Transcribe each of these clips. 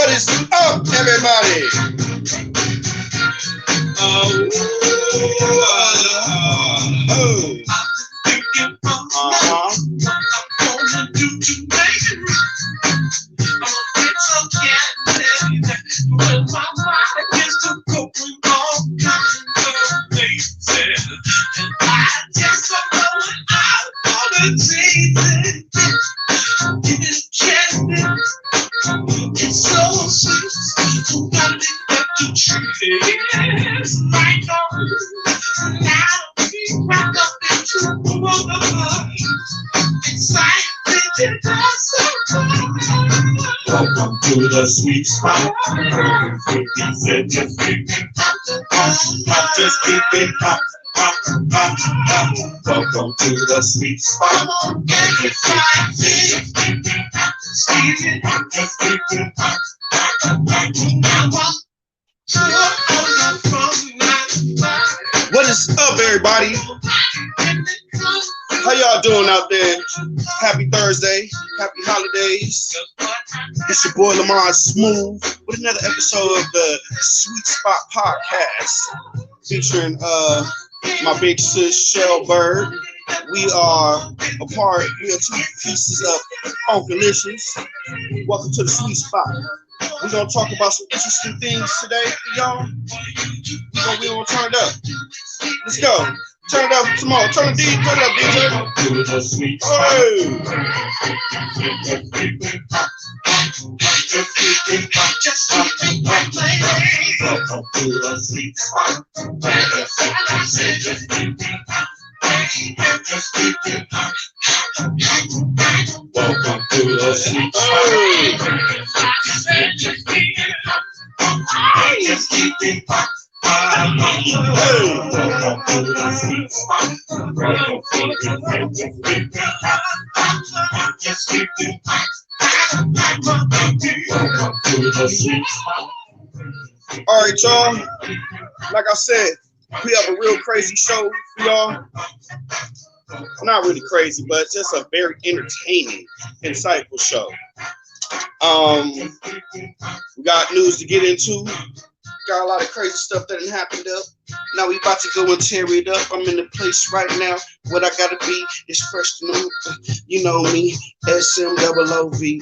What is up, everybody? Oh. It's so sweet. Got it up to trees. Right on. Now we rock up into the world. Excited and so welcome to the sweet spot. He said just keep it pop, just keep it pop, pop, pop, pop. Welcome to the sweet spot. Just keep it pop, just keep it pop. What is up, everybody? How y'all doing out there? Happy Thursday, happy holidays. It's your boy Lamaj Smoove with another episode of the SweetSpot podcast featuring my big sis Shell Bird. We are a part, we are two pieces of Funkalicious. Welcome to the Sweet Spot. We're going to talk about some interesting things today for y'all. We're going to turn it up. Let's go. Turn it up some more. Turn it up, DJ. Hey. Welcome to the Sweet Spot. Welcome to the sweet spot. Just keep it pop. Welcome to the sweet spot. Just keep it pop. Welcome to the sweet spot. All right, y'all. Like I said, we have a real crazy show for y'all. Not really crazy, but just a very entertaining, insightful show. We got news to get into. Got a lot of crazy stuff that happened up. Now we about to go and tear it up. I'm in the place right now. What I gotta be is fresh to new. You know me, SMOOVE.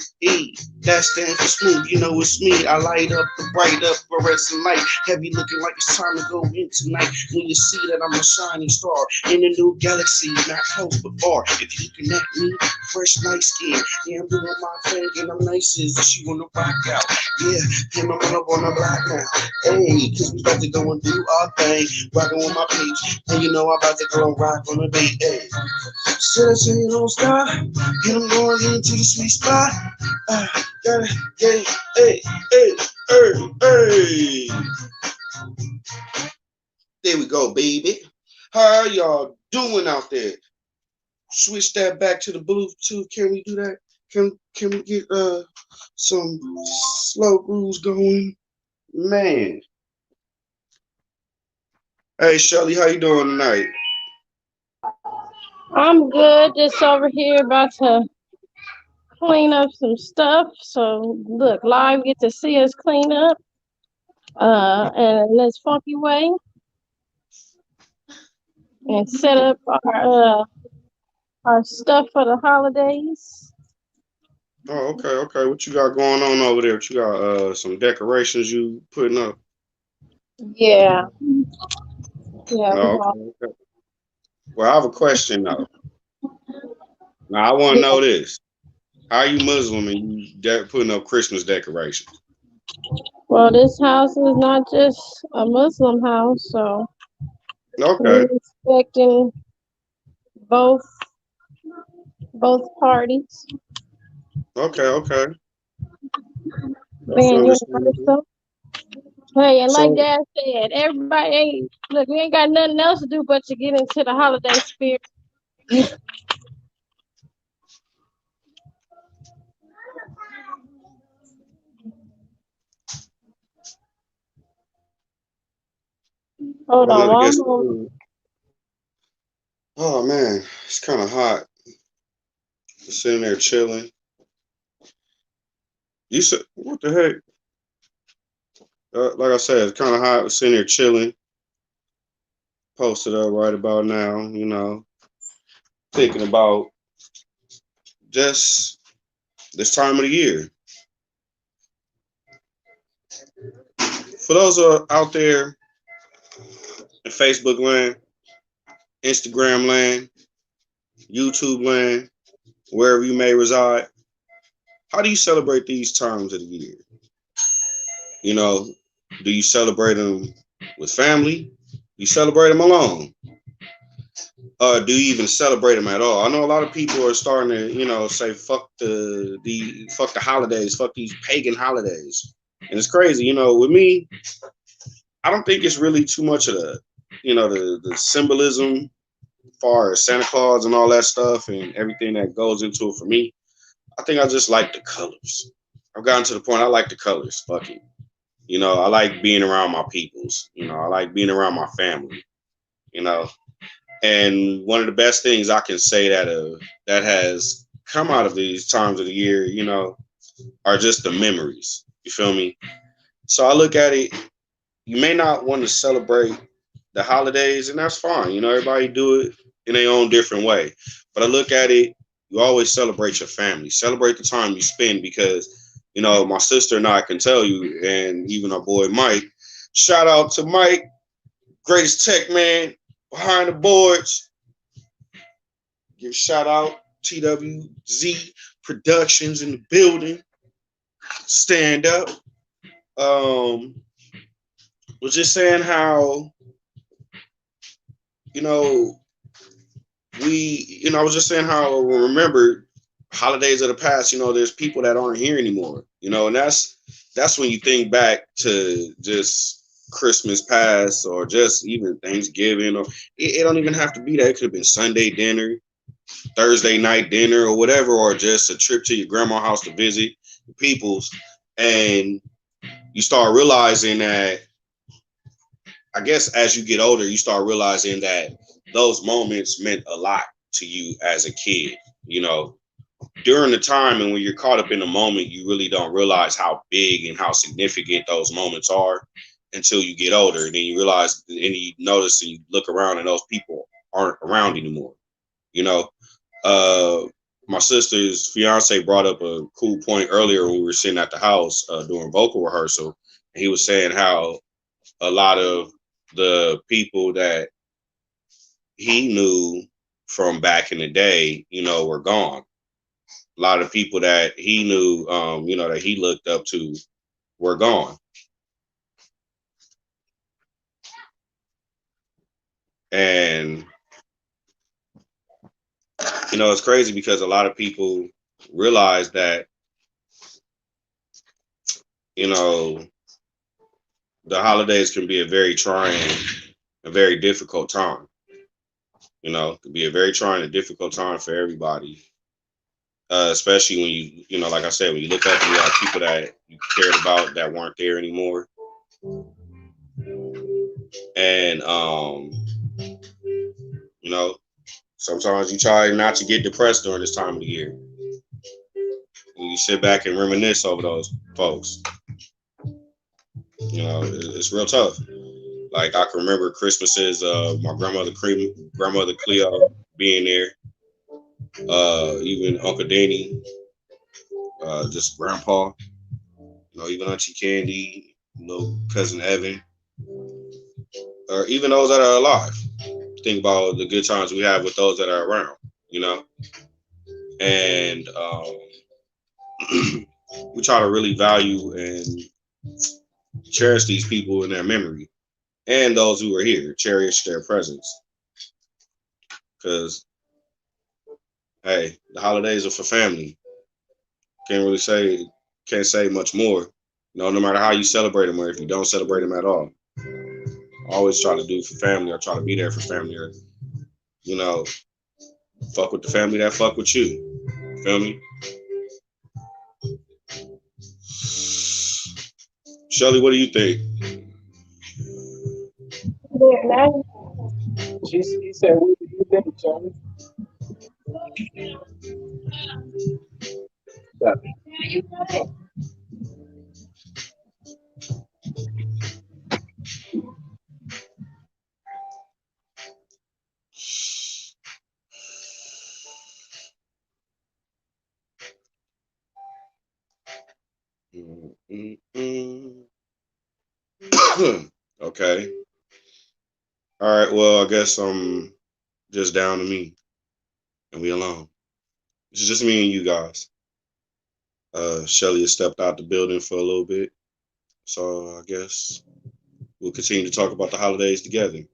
That stands for smooth. You know it's me. I light up the bright up fluorescent light. Heavy looking like it's time to go in tonight. When you see that I'm a shining star in a new galaxy, not close but far. If you looking at me, fresh, nice skin. Yeah, I'm doing my thing and I'm nice as she wanna rock out. Yeah, and I'm up on the block now. Hey, cause we about to go and do our thing. Rocking with my page. And you know I'm about to go and rock on the beat. Hey, said I say you don't stop. And I'm going into the sweet spot. Gotta, hey, hey, hey, hey, hey. There we go, baby. How are y'all doing out there? Switch that back to the Bluetooth. Can we do that? Can we get some slow grooves going? Man. Hey Shelly, how you doing tonight? I'm good. Just over here about to clean up some stuff. So look, live get to see us clean up in this funky way and set up our stuff for the holidays. Oh, okay. What you got going on over there? What you got some decorations you putting up? Yeah. Yeah. Oh, okay. Well, I have a question though. Now I want to know this. How are you Muslim and you putting up Christmas decorations? Well, this house is not just a Muslim house, so Okay. we're respecting both parties. Okay. That's Being understandable. universal. Hey, and like So, Dad said, everybody ain't look. We ain't got nothing else to do but to get into the holiday spirit. Hold on another one guest. moment. Oh man, it's kind of hot. Just sitting there chilling. You said, what the heck? Like I said, it's kind of hot. Sitting here chilling, posted up right about now. Thinking about just this time of the year. For those who are out there in Facebook land, Instagram land, YouTube land, wherever you may reside, how do you celebrate these times of the year? You know, do you celebrate them with family? Do you celebrate them alone? Do you even celebrate them at all? I know a lot of people are starting to, say fuck the holidays, fuck these pagan holidays, and it's crazy. With me, I don't think it's really too much of the symbolism, as far as Santa Claus and all that stuff and everything that goes into it for me. I think I just like the colors. I've gotten to the point I like the colors. Fuck it. I like being around my peoples. I like being around my family. You know, and one of the best things I can say that has come out of these times of the year, are just the memories. You feel me? So I look at it. You may not want to celebrate the holidays, and that's fine. Everybody do it in their own different way. But I look at it. You always celebrate your family. Celebrate the time you spend because my sister and I can tell you, and even our boy Mike. Shout out to Mike, greatest tech man behind the boards. Give a shout out TWZ Productions in the building. Stand up. Was just saying how you know I was just saying how remember holidays of the past. There's people that aren't here anymore. And that's when you think back to just Christmas past or just even Thanksgiving or it don't even have to be that. It could have been Sunday dinner, Thursday night dinner or whatever, or just a trip to your grandma's house to visit the peoples. And you start realizing that, I guess, as you get older, you start realizing that those moments meant a lot to you as a kid. During the time and when you're caught up in the moment, you really don't realize how big and how significant those moments are until you get older. And then you realize and you notice and you look around and those people aren't around anymore. You know, uh, my sister's fiance brought up a cool point earlier when we were sitting at the house doing vocal rehearsal. And he was saying how a lot of the people that he knew from back in the day, were gone. A lot of people that he knew, that he looked up to were gone. And, it's crazy because a lot of people realize that, you know, the holidays can be a very trying, a very difficult time. It can be a very trying and difficult time for everybody. Especially when like I said, when you look up and you have people that you cared about that weren't there anymore. And, you know, sometimes you try not to get depressed during this time of the year. And you sit back and reminisce over those folks. It's real tough. Like I can remember Christmases, my grandmother Cleo being there, even Uncle Danny, just Grandpa, even Auntie Candy, cousin Evan, or even those that are alive. Think about the good times we have with those that are around, you know, and we try to really value and cherish these people in their memory and those who are here, cherish their presence. Because, hey, the holidays are for family. Can't really say, can't say much more. No matter how you celebrate them or if you don't celebrate them at all. I always try to do for family or try to be there for family or, you know, fuck with the family that fuck with you. Feel me? Shelly, what do you think? Yeah, now he said, "What do you think, Johnny?" Mm-mm. Okay. All right. Well, I guess I'm just down to me and we alone. It's just me and you guys. Shelly has stepped out the building for a little bit, so I guess we'll continue to talk about the holidays together.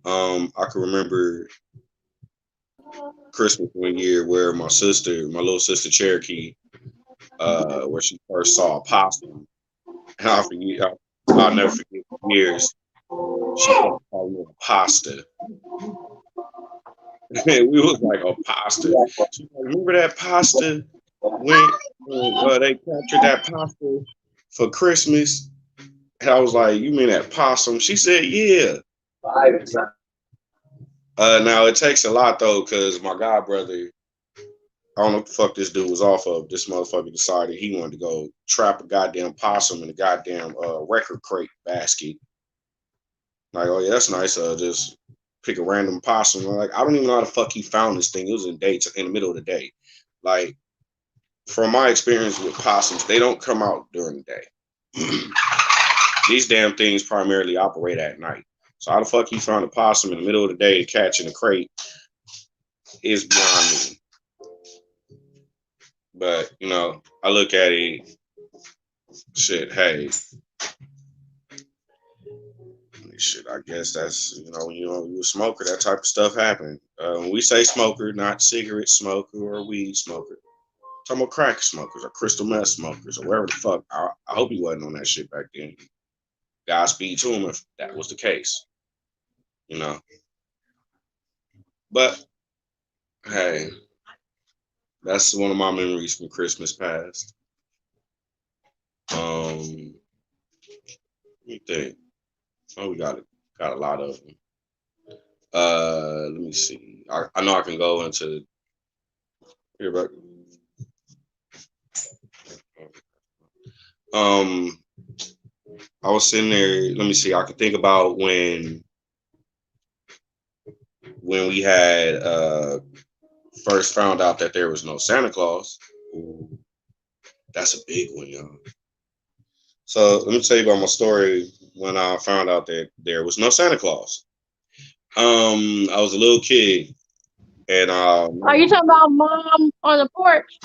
I can remember Christmas one year where my little sister Cherokee, where she first saw a possum, and I'll never forget for years. She kept calling it a pasta. And we was like a pasta. She was like, remember that pasta went they captured that pasta for Christmas? And I was like, you mean that possum? She said, yeah. Now it takes a lot though, because my god brother, I don't know what the fuck this dude was off of. This motherfucker decided he wanted to go trap a goddamn possum in a goddamn record crate basket. Like, oh yeah, that's nice. Just pick a random possum. I'm like, I don't even know how the fuck he found this thing. It was in the middle of the day. Like, from my experience with possums, they don't come out during the day. These damn things primarily operate at night. So how the fuck he found a possum in the middle of the day to catch in a crate is beyond me. But I look at it, shit. Hey, shit. I guess that's when you a smoker, that type of stuff happen. When we say smoker, not cigarette smoker or weed smoker. Talking about crack smokers or crystal meth smokers or wherever the fuck. I hope he wasn't on that shit back then. Godspeed to him if that was the case. You know. But hey, that's one of my memories from Christmas past. Let me think. Oh, we got a lot of them. Let me see. I know I can go into here, but um, I was sitting there. Let me see. I can think about when we had first found out that there was no Santa Claus. Ooh, that's a big one, y'all. So let me tell you about my story when I found out that there was no Santa Claus. I was a little kid, and Are you talking about mom on the porch?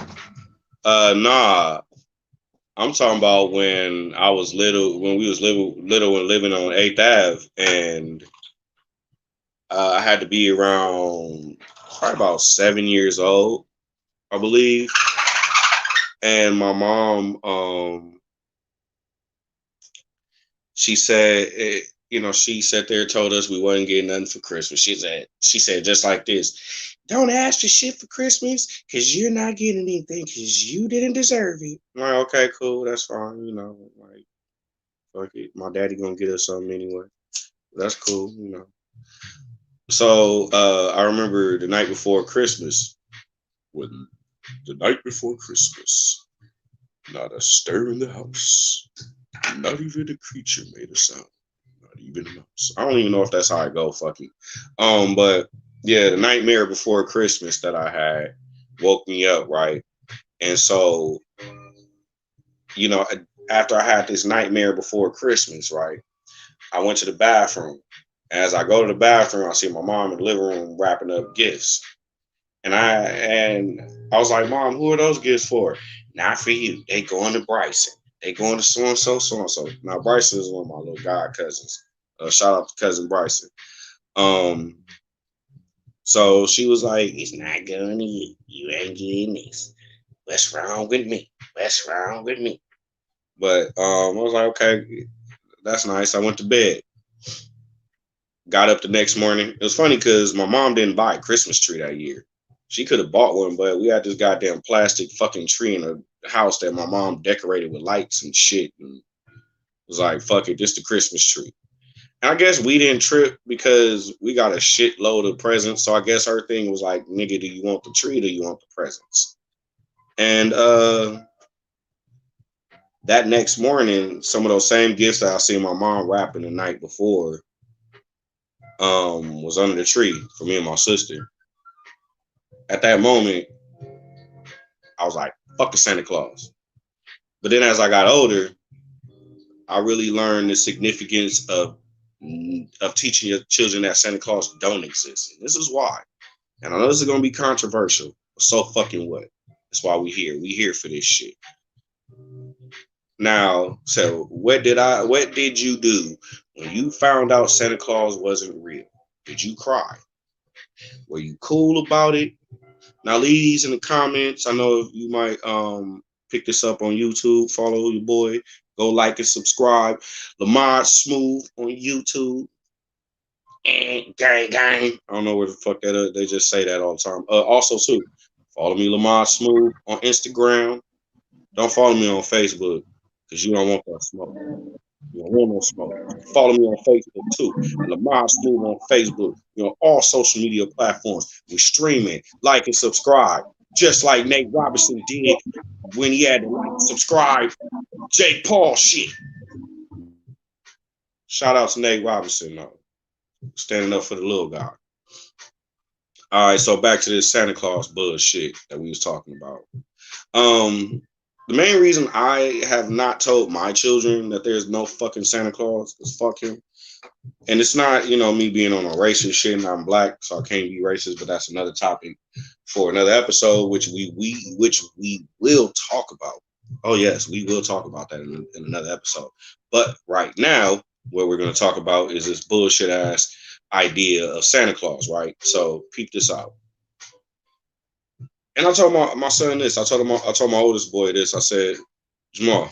nah, I'm talking about when I was little, when we was little and living on 8th Ave, and I had to be around probably about 7 years old, I believe. And my mom, she said, she sat there and told us we wasn't getting nothing for Christmas. She said just like this, don't ask for shit for Christmas because you're not getting anything because you didn't deserve it. I'm like, okay, cool, that's fine. Like, fuck it. My daddy gonna get us something anyway. That's cool. So I remember the night before Christmas, when the night before Christmas, not a stir in the house, not even a creature made a sound. Not even a mouse. I don't even know if that's how I go. Fuck it. But yeah, the nightmare before Christmas that I had woke me up, right? And so, you know, after I had this nightmare before Christmas, right? I went to the bathroom. As I go to the bathroom, I see my mom in the living room wrapping up gifts. And I was like, Mom, who are those gifts for? Not for you. They going to Bryson. They going to so and so, so and so. Now Bryson is one of my little god cousins. Shout out to cousin Bryson. Um, so she was like, "It's not going to you. You ain't getting this. What's wrong with me? What's wrong with me?" But I was like, "Okay, that's nice." I went to bed. Got up the next morning. It was funny because my mom didn't buy a Christmas tree that year. She could have bought one, but we had this goddamn plastic fucking tree in the house that my mom decorated with lights and shit. And it was like, fuck it, this the Christmas tree. And I guess we didn't trip because we got a shitload of presents. So I guess her thing was like, nigga, do you want the tree? Or do you want the presents? And that next morning, some of those same gifts that I seen my mom wrapping the night before was under the tree for me and my sister. At that moment, I was like, fuck the Santa Claus. But then as I got older, I really learned the significance of teaching your children that Santa Claus don't exist. And this is why. And I know this is gonna be controversial, but so fucking what? That's why we here. We here for this shit. Now, so what did you do when you found out Santa Claus wasn't real? Did you cry? Were you cool about it? Now leave these in the comments. I know you might pick this up on YouTube. Follow your boy. Go like and subscribe. Lamaj Smoove on YouTube. And gang gang. I don't know where the fuck that is. They just say that all the time. Also too, follow me Lamaj Smoove on Instagram. Don't follow me on Facebook because you don't want that smoke. You don't want no smoke. Follow me on Facebook too. And Lamaj Smoove on Facebook. You know, all social media platforms. We're streaming. Like and subscribe. Just like Nate Robinson did when he had to like and subscribe. Jake Paul shit. Shout out to Nate Robinson though. Standing up for the little guy. All right, so back to this Santa Claus bullshit that we was talking about. The main reason I have not told my children that there's no fucking Santa Claus is fuck him. And it's not, you know, me being on a racist shit and I'm black, so I can't be racist, but that's another topic for another episode, which we will talk about. Oh yes, we will talk about that in another episode. But right now, what we're going to talk about is this bullshit ass idea of Santa Claus, right? So peep this out. And I told my son this. I told my oldest boy this. I said, Jamal,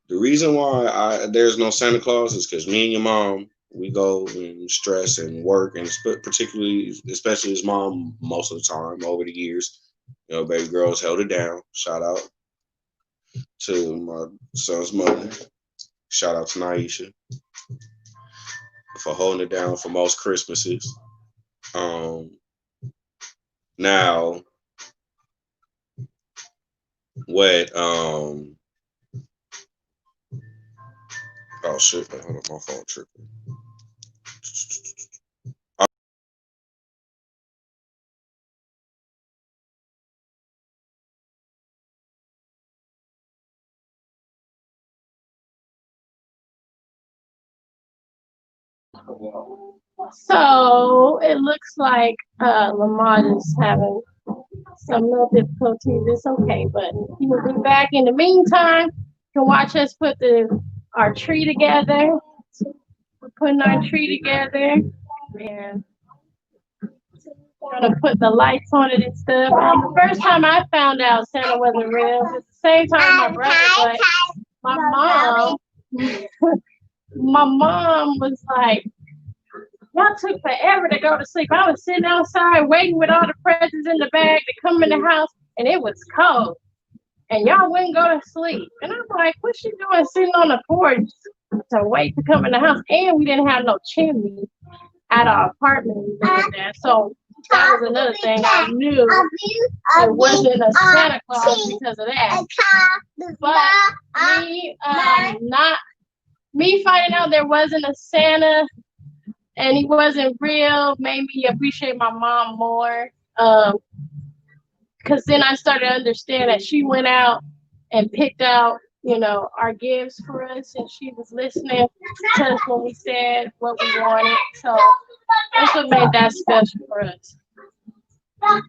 the reason why there's no Santa Claus is because me and your mom, we go and stress and work, and especially his mom most of the time over the years. You know, baby girls held it down. Shout out to my son's mother. Shout out to Naisha for holding it down for most Christmases. Now, what? Oh shit! Hold on, my phone tripping. So it looks like Lamont is having some little difficulties. It's okay, but he will be back. In the meantime, you can watch us put our tree together. We're putting our tree together, and we're gonna put the lights on it and stuff. The first time I found out Santa wasn't real, at the same time my brother, but my mom, my mom was like, y'all took forever to go to sleep. I was sitting outside waiting with all the presents in the bag to come in the house, and it was cold. And y'all wouldn't go to sleep. And I'm like, what's she doing sitting on the porch to wait to come in the house? And we didn't have no chimney at our apartment we lived in. So that was another thing. I knew it wasn't a Santa Claus because of that. But me finding out there wasn't a Santa and he wasn't real made me appreciate my mom more. Because then I started to understand that she went out and picked out, you know, our gifts for us, and she was listening to us when we said what we wanted. So that's what made that special for us. Mommy,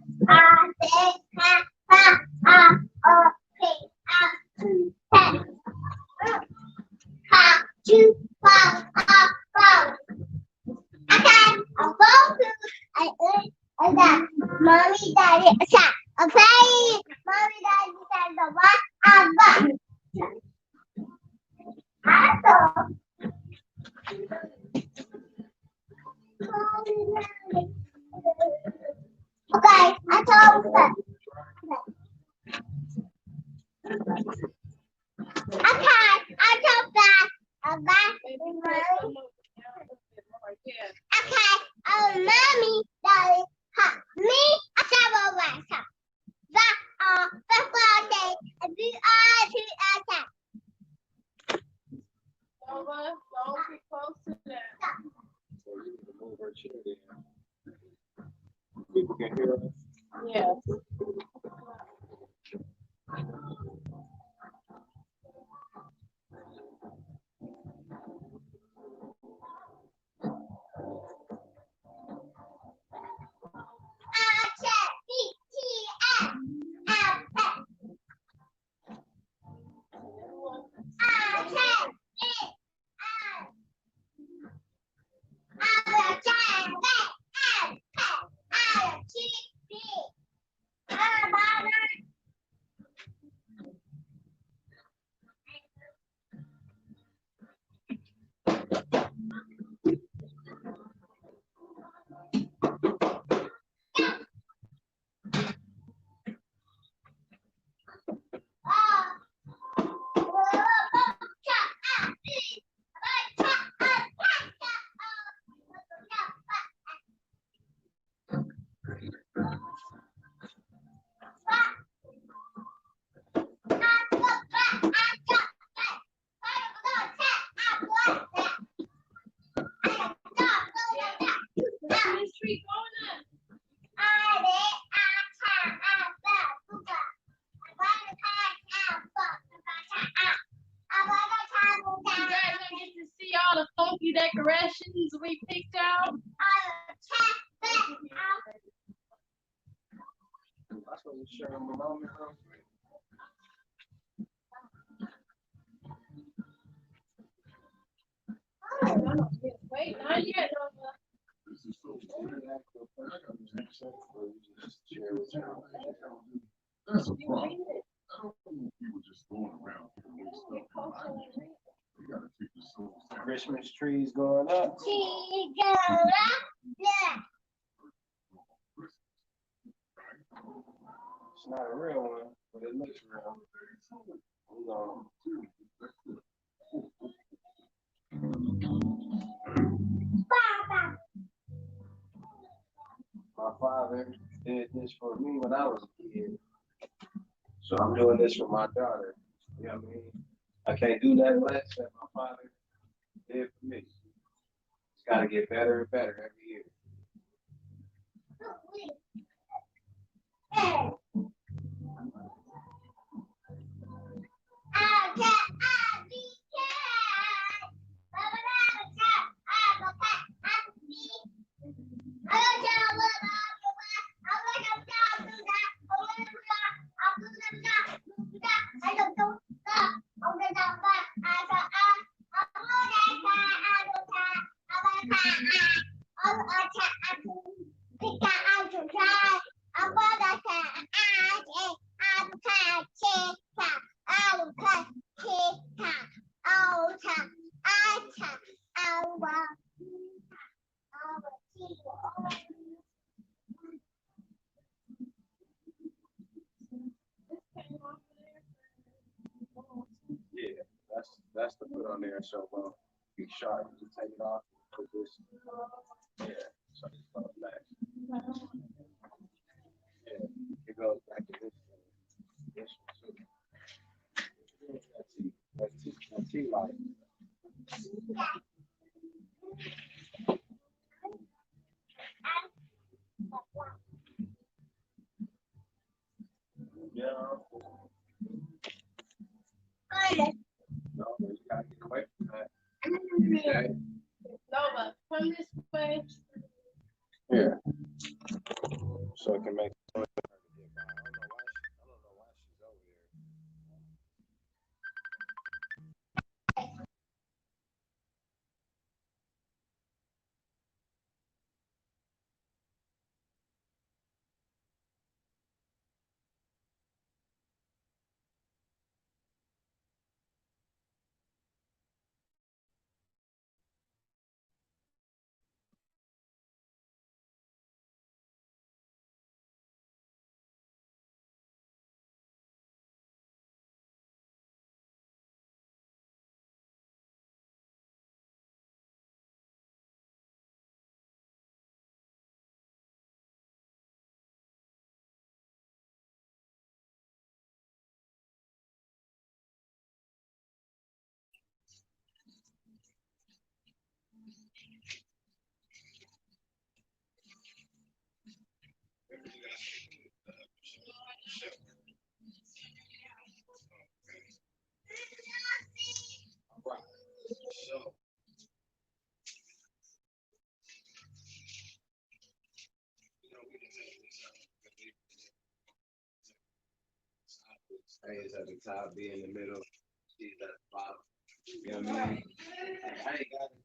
daddy, okay. Mommy, daddy, the what? Okay, I told them. Okay, I told that. Okay, mommy, daddy, me, I saw my that's what I say. Nova, don't be close to that. Move her chair down. People can hear us. Yes. pretty decorations we picked out. That's what we share them along real quick. Wait, not yet. This is so weird. That's a problem. I don't want people just going around giving away stuff. We gotta take this so serious. Christmas trees going up. It's not a real one, but it looks real. Hold on. My father did this for me when I was a kid. So I'm doing this for my daughter. You know what I mean? I can't do nothing less than my father did for me. It's got to get better and better every year. Yeah, that's the put on there. So be sharp. You take it off. Put this. Yeah. So it's going back. Yeah. It goes back to this. This one too. That's tea light. Yeah. No, you gotta get away from that. Okay. Nova, come this way. Here. So it can make. I don't know why she's over there. A is at the top, B in the middle, C is at the bottom. You know what I mean? I ain't got it.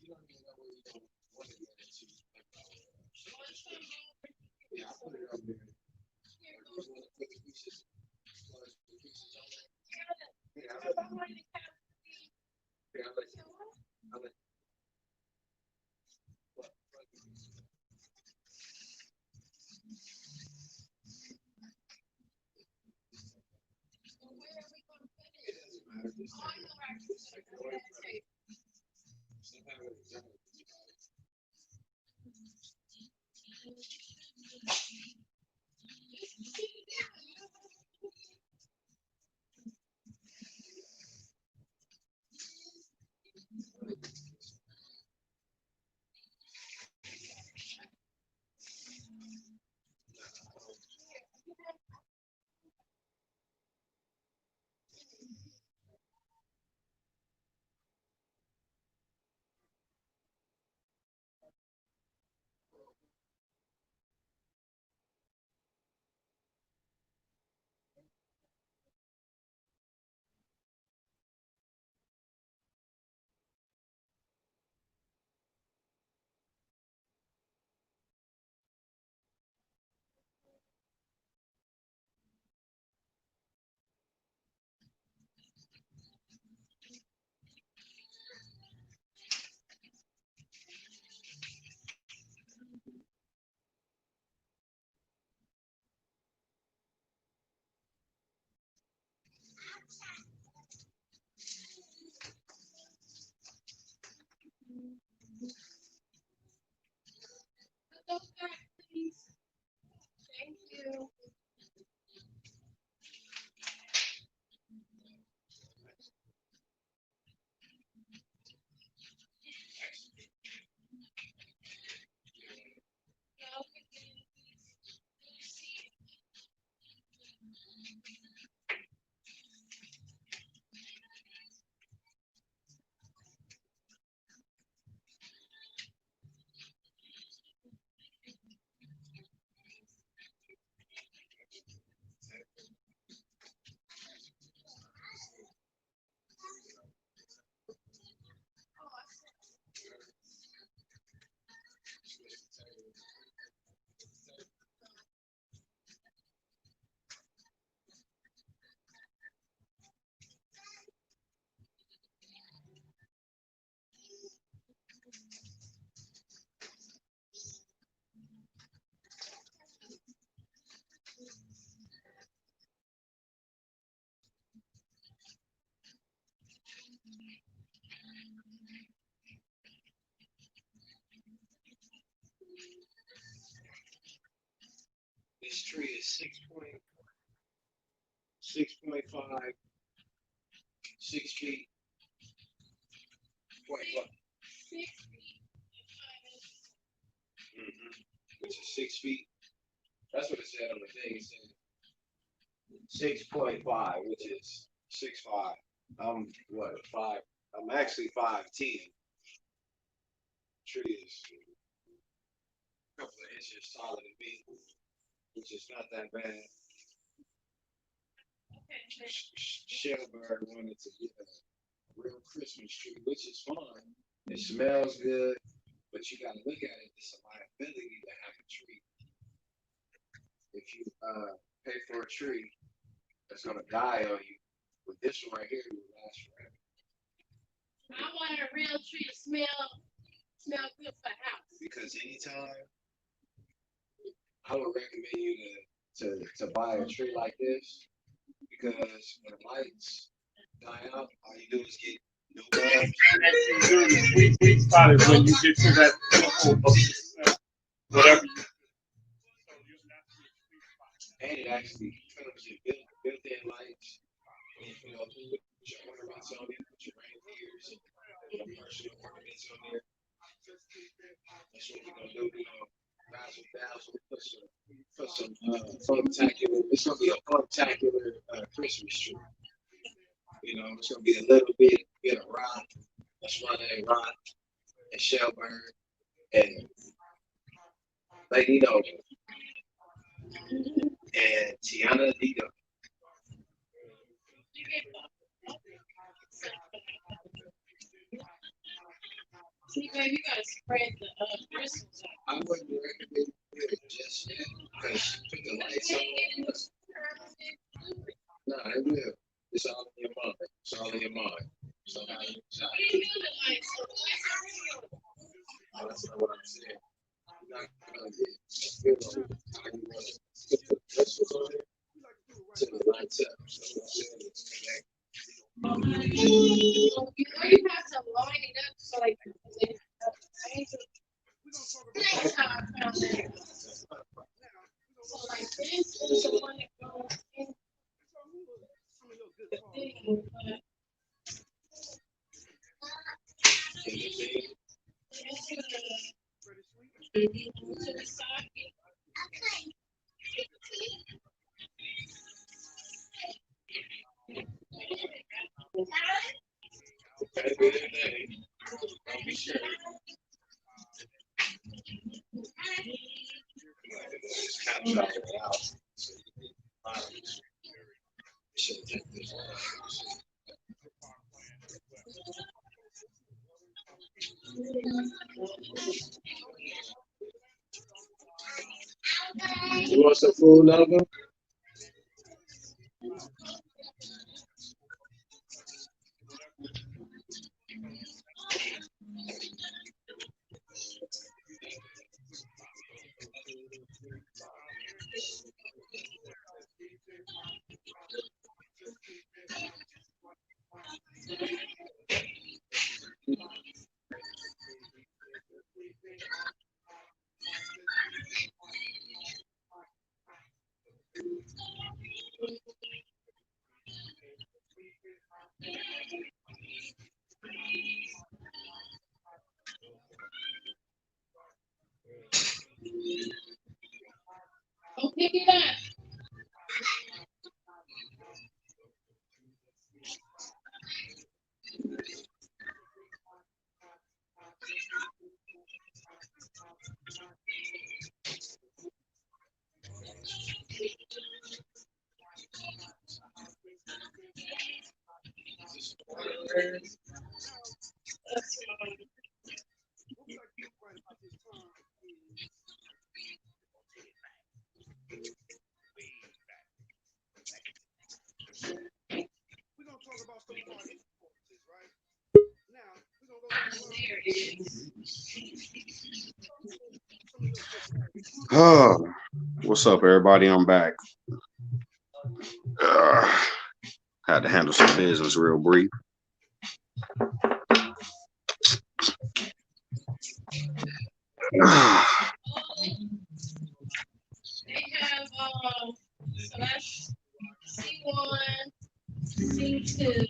You don't even know where you don't want to get into. Yeah, I put it up there. 6.5, 6 feet, point what? Which is 6 feet. That's what it said on the thing. It said 6.5, which is 6'5". I'm what, 5? I'm actually 5'10". Tree is a couple of inches taller than me, which is not that bad. Shellbird wanted to get a real Christmas tree, which is fun. It smells good, but you gotta look at it. It's a liability to have a tree. If you pay for a tree that's gonna die on you, with this one right here, it will last forever. I want a real tree to smell good for the house. Because anytime, I would recommend you to buy a tree like this, because when the lights die out, all you do is get new bulbs. Sweet spot is when you get to that pinnacle of whatever you. And it actually comes with built-in lights. You know, put your ornaments on it, put your reindeers and your personal ornaments on there. That's what we're gonna do. We're gonna razzle dazzle, put some funtacular. It's gonna be a funtacular Christmas tree. You know, it's gonna be a little bit of rock. That's why they rock and shellbird and Lady Nova and Tiana Dito. See, baby, you gotta spread the crystals out. I wouldn't recommend it just yet because put the lights on. No, it will. It's all in your mind. It's all in your mind. So how you decide. What do you do the lights? So the lights are real. That's not what I'm saying. You're not gonna get feel how you want to put the crystals on it to the lights up. So what I'm saying is connect. You know, you have to line it up so like that's how I found that. So like this is the one that goes in the thing, but into the socket. Don't be sure. Just kind of drop it out. So you can should take this one. You want some food, Nova? Go pick it up. That's there it is. Oh, what's up, everybody? I'm back. Had to handle some business real brief. They have 32.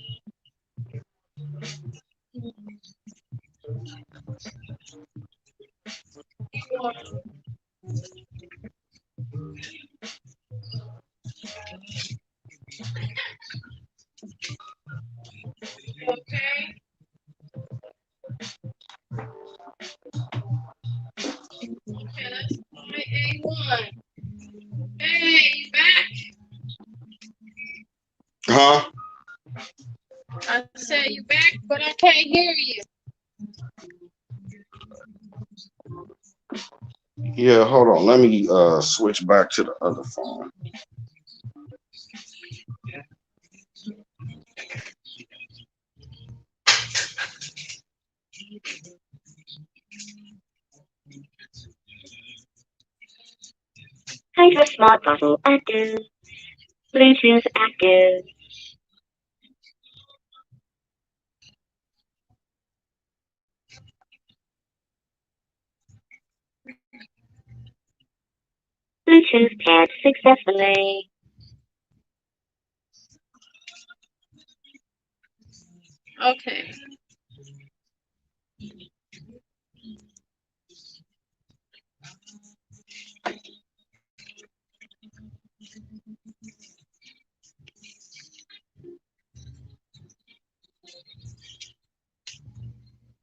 Okay. Okay, that's my A1. Hey, you back? Huh? I said you back, but I can't hear you. Yeah, hold on. Let me switch back to the other phone. Type smart bottle active. Bluetooth active. Bluetooth paired successfully. Okay.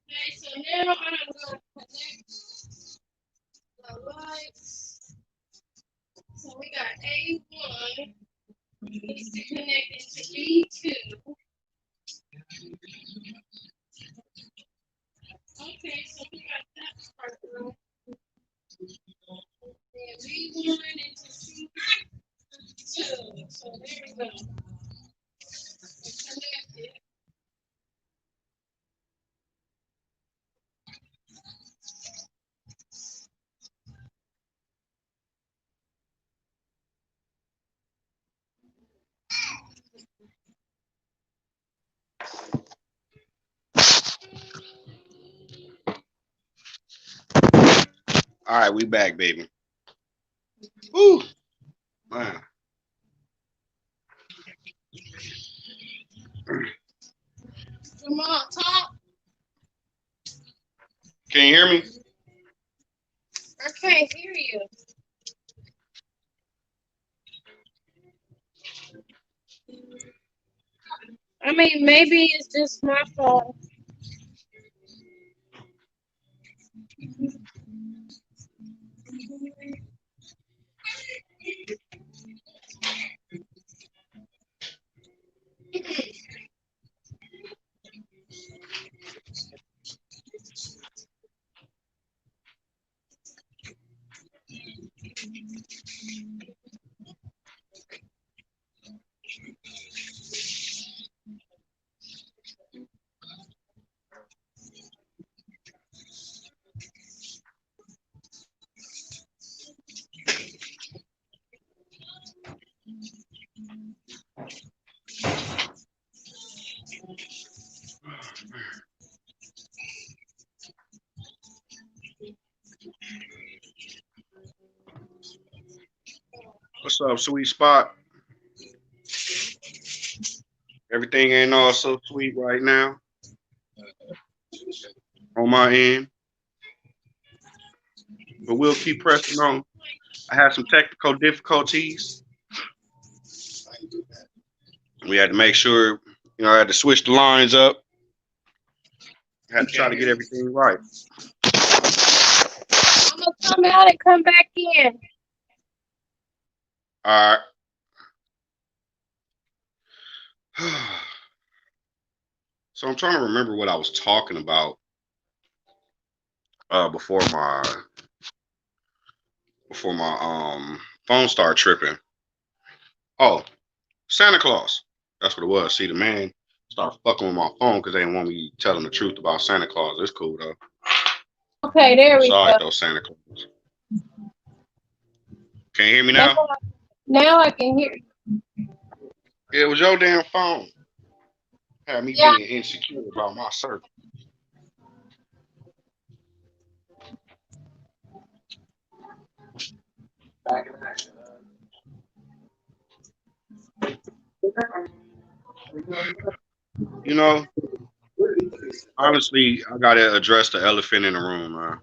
Okay, so now I'm going to connect the lights. So we got A1 needs to connect into B2. Okay, so we got that part right. And B1 into C2. So there we go. Connected. All right, we back, baby. Woo, man. Come on, talk. Can you hear me? I can't hear you. I mean, maybe it's just my phone. What's up, sweet spot? Everything ain't all so sweet right now on my end, but we'll keep pressing on. I had some technical difficulties. We had to make sure, I had to switch the lines up. I had to try to get everything right. I'm gonna come out and come back in. All right. So I'm trying to remember what I was talking about before my phone started tripping. Oh, Santa Claus. That's what it was. See, the man started fucking with my phone because they didn't want me telling the truth about Santa Claus. It's cool though. Okay, there we It's all go. right though, Santa Claus. Can you hear me now? Now I can hear you. It was your damn phone. Had me Yeah. being insecure about my circle. You know, honestly, I gotta address the elephant in the room, man.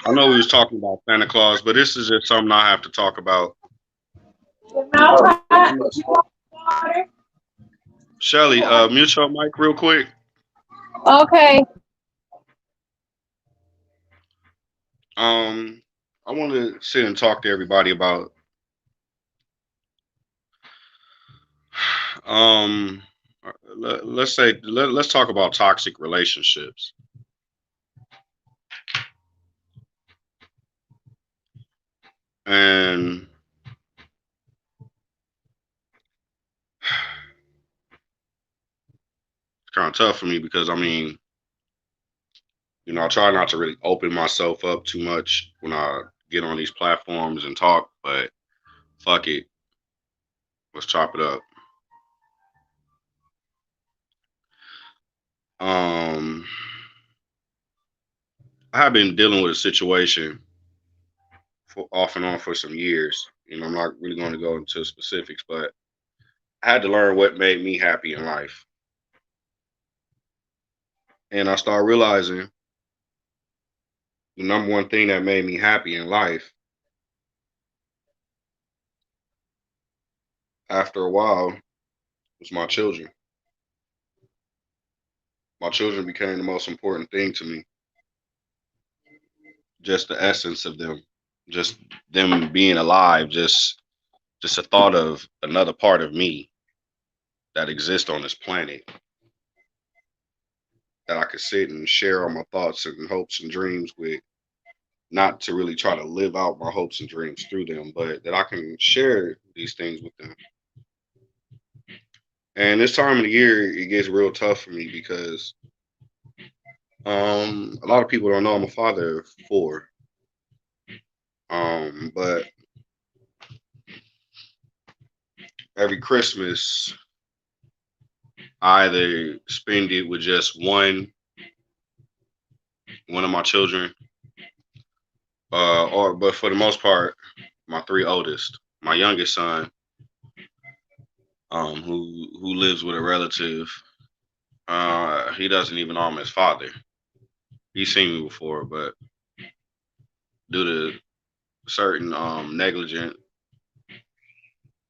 I know we was talking about Santa Claus, but this is just something I have to talk about. Your mouth hot? You want water? Shelly, mute your mic real quick. Okay. Um, I want to sit and talk to everybody about um, let's talk about toxic relationships. And it's kind of tough for me because I mean, I try not to really open myself up too much when I get on these platforms and talk, but fuck it, let's chop it up. Um, I have been dealing with a situation for off and on for some years. I'm not really going to go into specifics, but I had to learn what made me happy in life. And I started realizing the number one thing that made me happy in life after a while was my children. My children became the most important thing to me. Just the essence of them, just them being alive, just a thought of another part of me that exists on this planet that I could sit and share all my thoughts and hopes and dreams with, not to really try to live out my hopes and dreams through them, but that I can share these things with them. And this time of the year, it gets real tough for me because a lot of people don't know I'm a father of four. But every Christmas, I either spend it with just one of my children, or but for the most part, my three oldest. My youngest son, who lives with a relative, he doesn't even know I'm his father. He's seen me before, but due to certain negligent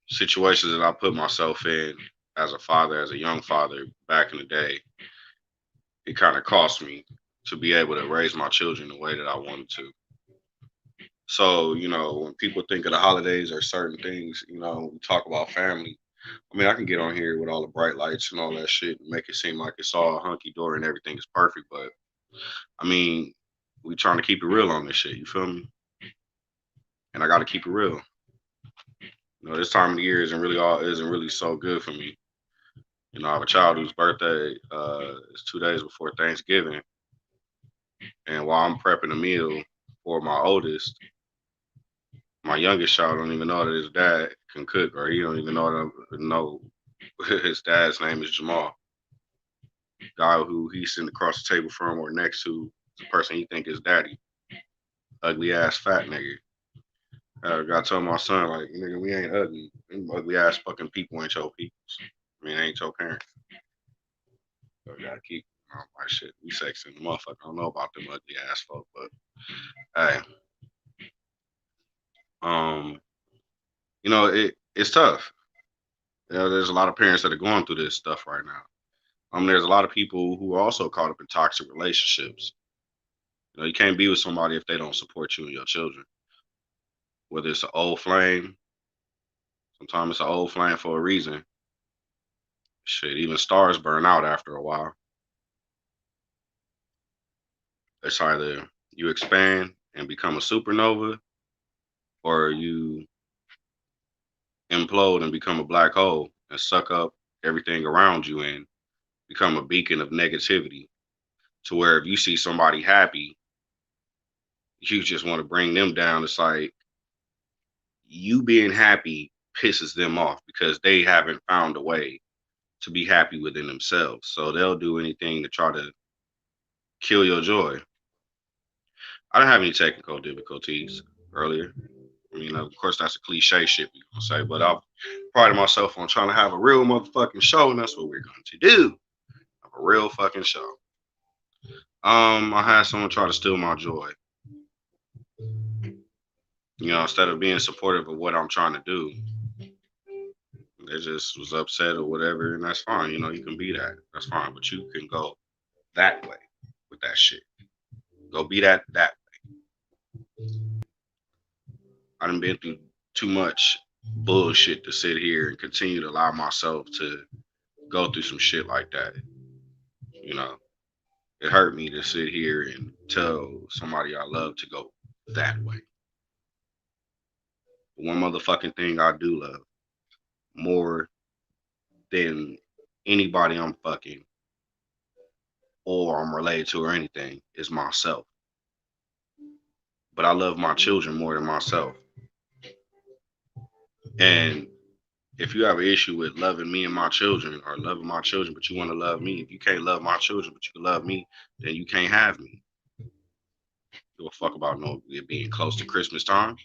situations that I put myself in as a father, as a young father back in the day, it kind of cost me to be able to raise my children the way that I wanted to. So, when people think of the holidays or certain things, we talk about family. I mean, I can get on here with all the bright lights and all that shit and make it seem like it's all hunky dory and everything is perfect. But I mean, we trying to keep it real on this shit. You feel me? And I got to keep it real. This time of the year isn't really so good for me. I have a child whose birthday is 2 days before Thanksgiving, and while I'm prepping a meal for my oldest, my youngest child don't even know that his dad can cook, or he don't even know his dad's name is Jamal. Guy who he's sitting across the table from or next to the person he think is daddy, ugly ass fat nigga. I told my son like, nigga, we ain't ugly. Them ugly ass fucking people ain't your peoples. I mean, ain't your parents. So I gotta keep my shit. We sexy in the motherfucker. I don't know about them ugly ass folk, but hey, um, it's tough. There's a lot of parents that are going through this stuff right now. There's a lot of people who are also caught up in toxic relationships. You can't be with somebody if they don't support you and your children. Whether it's an old flame, sometimes it's an old flame for a reason. Shit, even stars burn out after a while. It's either you expand and become a supernova, or you implode and become a black hole and suck up everything around you and become a beacon of negativity. To where if you see somebody happy, you just want to bring them down. It's like you being happy pisses them off because they haven't found a way to be happy within themselves. So they'll do anything to try to kill your joy. I didn't have any technical difficulties earlier. mean, of course, that's a cliche shit we gonna say, but I've prided myself on trying to have a real motherfucking show, and that's what we're going to do. Have a real fucking show. I had someone try to steal my joy. Instead of being supportive of what I'm trying to do, they just was upset or whatever, and that's fine. You can be that. That's fine, but you can go that way with that shit. Go be that way. I done been through too much bullshit to sit here and continue to allow myself to go through some shit like that. You know, it hurt me to sit here and tell somebody I love to go that way. But one motherfucking thing I do love more than anybody I'm fucking or I'm related to or anything is myself. But I love my children more than myself. And if you have an issue with loving me and my children or loving my children, but you want to love me, if you can't love my children, but you can love me, then you can't have me. Give a fuck about it being close to Christmas time.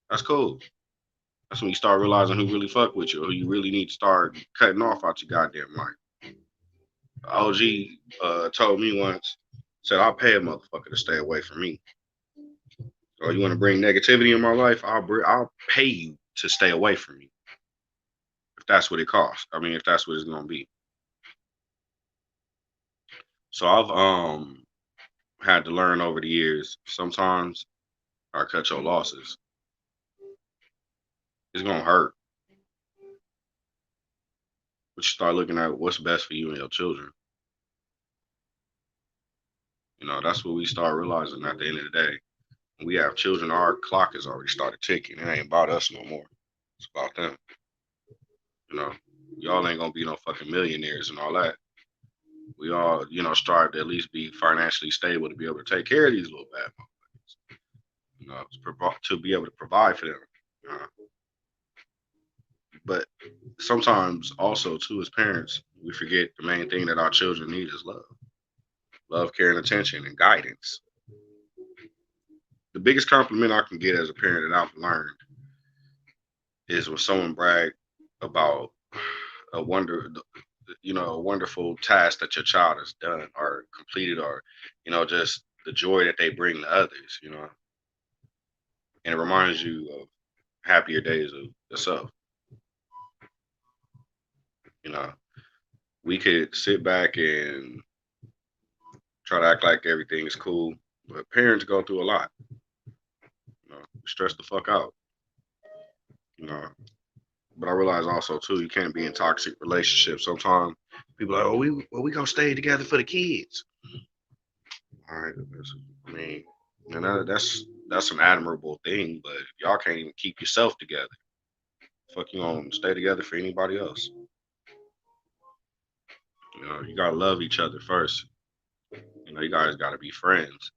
That's cool. That's when you start realizing who really fuck with you or who you really need to start cutting off out your goddamn life. OG told me once, said, I'll pay a motherfucker to stay away from me. Or you want to bring negativity in my life, I'll pay you to stay away from me. If that's what it costs. I mean, if that's what it's gonna be. So I've had to learn over the years, sometimes I cut your losses. It's gonna hurt. But you start looking at what's best for you and your children. That's what we start realizing at the end of the day. When we have children, our clock has already started ticking. It ain't about us no more. It's about them. Y'all ain't gonna be no fucking millionaires and all that. We all, strive to at least be financially stable to be able to take care of these little bad motherfuckers. To be able to provide for them. But sometimes also too, as parents, we forget the main thing that our children need is love. Love, care, and attention and guidance. The biggest compliment I can get as a parent that I've learned is when someone brag about a wonderful task that your child has done or completed, or just the joy that they bring to others. And it reminds you of happier days of yourself. We could sit back and try to act like everything is cool, but parents go through a lot. Stress the fuck out. But I realize also too, you can't be in toxic relationships. Sometimes people are like, oh, we gonna stay together for the kids. All right, and that's an admirable thing, but y'all can't even keep yourself together. Fuck, you gonna stay together for anybody else? You gotta love each other first. You guys gotta be friends.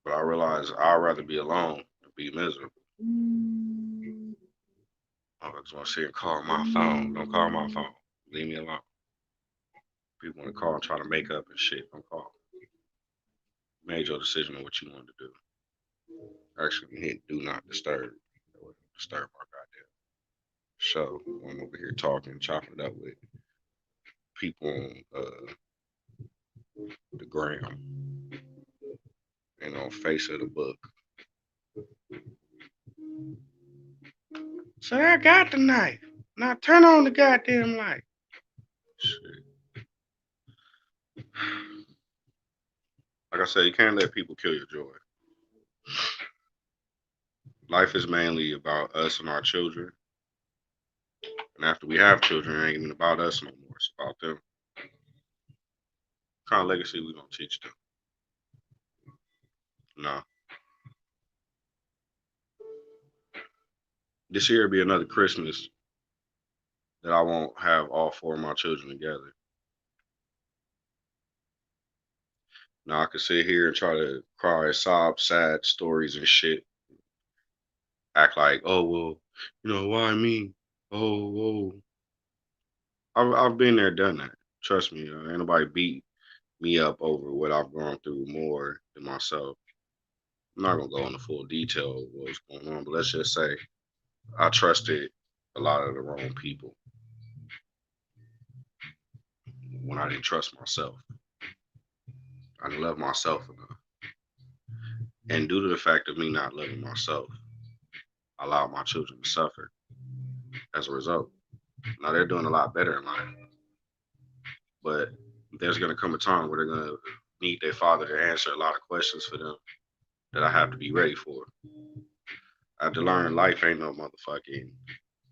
But I realize I'd rather be alone than be miserable. I just want to sit and call my phone. Don't call my phone. Leave me alone. People want to call and try to make up and shit. Don't call. Made your decision on what you wanted to do. Actually, hit do not disturb. That wouldn't disturb our goddamn show. I'm over here talking, chopping it up with people on the gram and on face of the book. So I got the knife. Now turn on the goddamn light. Shit. Like I said, you can't let people kill your joy. Life is mainly about us and our children. And after we have children, it ain't even about us no more. It's about them. What kind of legacy we gonna teach them? No. This year will be another Christmas that I won't have all four of my children together. Now I can sit here and try to cry, sob, sad stories and shit. Act like, oh well, why me? Oh. I've been there, done that. Trust me, ain't nobody beat me up over what I've gone through more than myself. I'm not gonna go into full detail of what was going on, but let's just say I trusted a lot of the wrong people when I didn't trust myself. I didn't love myself enough. And due to the fact of me not loving myself, I allowed my children to suffer as a result. Now they're doing a lot better in life, but there's gonna come a time where they're gonna need their father to answer a lot of questions for them that I have to be ready for. I have to learn life ain't no motherfucking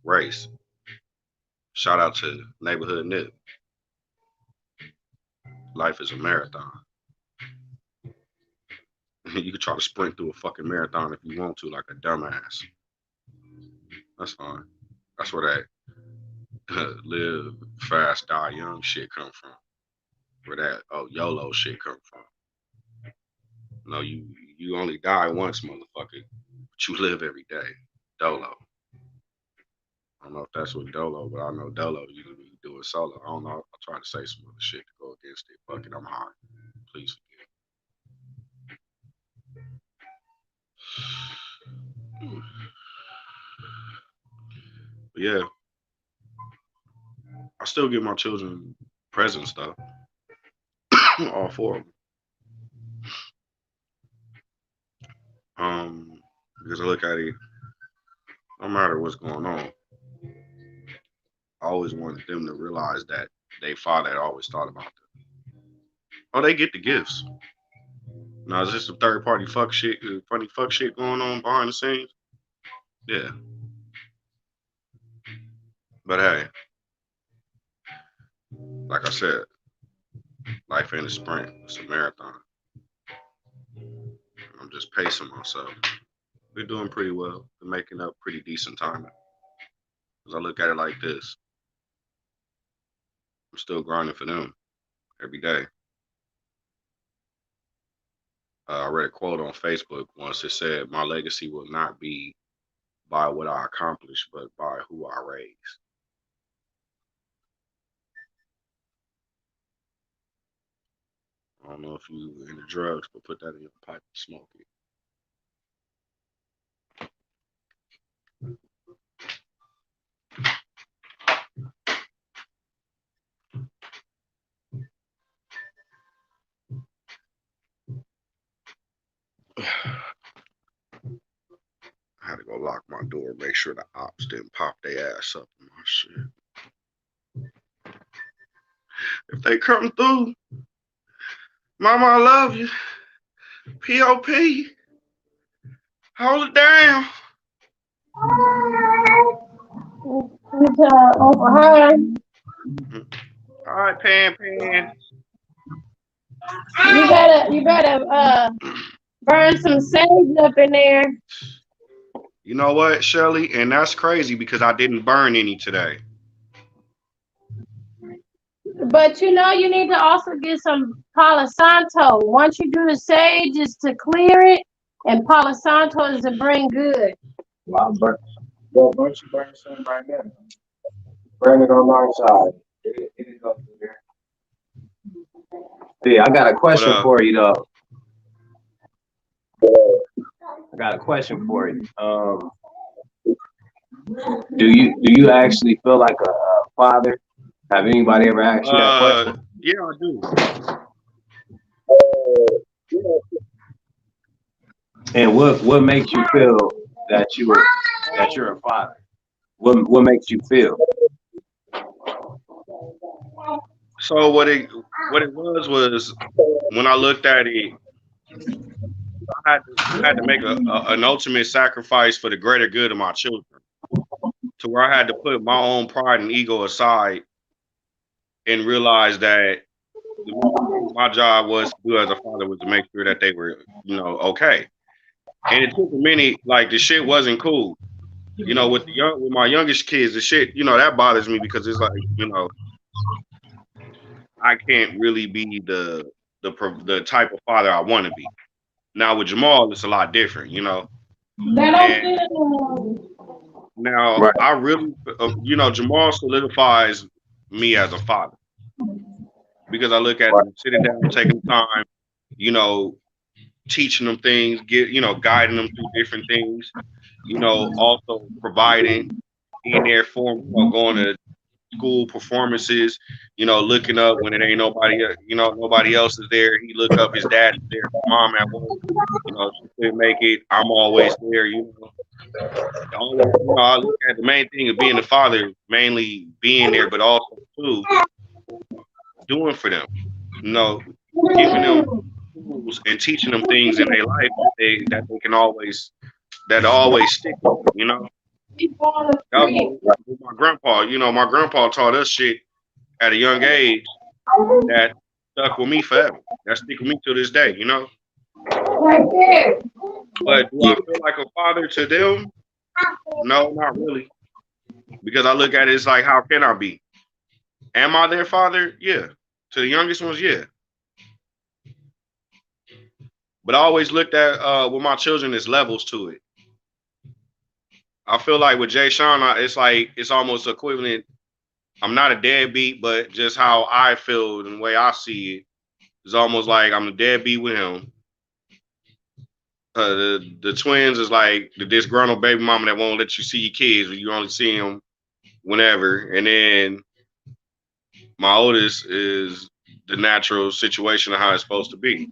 race. Shout out to Neighborhood Nip. Life is a marathon. You can try to sprint through a fucking marathon if you want to, like a dumbass. That's fine. That's where that live fast, die young shit come from. Where that YOLO shit come from. No, you only die once, motherfucker. But you live every day. Dolo. I don't know if that's what Dolo, but I know Dolo you can do it solo. I don't know. I'll try to say some other shit to go against it. Fuck it, I'm high. Please forgive. But yeah, I still give my children presents though. All four of them. Because I look at it, no matter what's going on, I always wanted them to realize that their father had always thought about them. Oh, they get the gifts. Now, is this some third party fuck shit, funny fuck shit going on behind the scenes? Yeah. But hey, like I said, life ain't a sprint, it's a marathon. I'm just pacing myself. We're doing pretty well. We're making up pretty decent timing. Because I look at it like this, I'm still grinding for them every day. I read a quote on Facebook once. It said, "My legacy will not be by what I accomplish, but by who I raise." I don't know if you into drugs, but put that in your pipe and smoke it. I had to go lock my door, make sure the ops didn't pop their ass up in my shit. If they come through, Mama, I love you. P.O.P. Hold it down. Over her. All right, Pan Pan. You better burn some sage up in there. You know what, Shelly? And that's crazy because I didn't burn any today. But you know you need to also get some Palo Santo. Once you do the sage is to clear it, and Palo Santo is to bring good. Well, don't you burn some right now? Burn it on our side. It is up there. Yeah, I got a question for you though. I got a question for you. Do you actually feel like a father? Have anybody ever asked you that question? Yeah, I do. And what makes you feel that you're a father? What makes you feel? So what it was when I looked at it, I had to make an ultimate sacrifice for the greater good of my children, to where I had to put my own pride and ego aside and realize that my job was to do as a father was to make sure that they were, okay. And it took a minute. Like the shit wasn't cool, with my youngest kids. The shit, that bothers me because it's like, I can't really be the type of father I want to be. Now with Jamal, it's a lot different, And now Right. I really, Jamal solidifies me as a father because I look at him sitting down, taking time, teaching them things, guiding them through different things, also providing, being there for them, going to school performances, looking up when it ain't nobody, nobody else is there. He look up, his dad is there, his mom at work, she couldn't make it. I'm always there, always, I look at the main thing of being a father, mainly being there, but also too doing for them, you know, giving them tools and teaching them things in their life that they can always stick with them, That was my grandpa. My grandpa taught us shit at a young age that stuck with me forever. That stick with me to this day. Right there. But do Yeah, I feel like a father to them? No, not really. Because I look at it as like, how can I be? Am I their father? Yeah. To the youngest ones, yeah. But I always looked at with my children as levels to it. I feel like with Jay Sean, it's like it's almost equivalent. I'm not a deadbeat, but just how I feel and the way I see it is almost like I'm a deadbeat with him. The twins is like the disgruntled baby mama that won't let you see your kids, or you only see them whenever. And then my oldest is the natural situation of how it's supposed to be.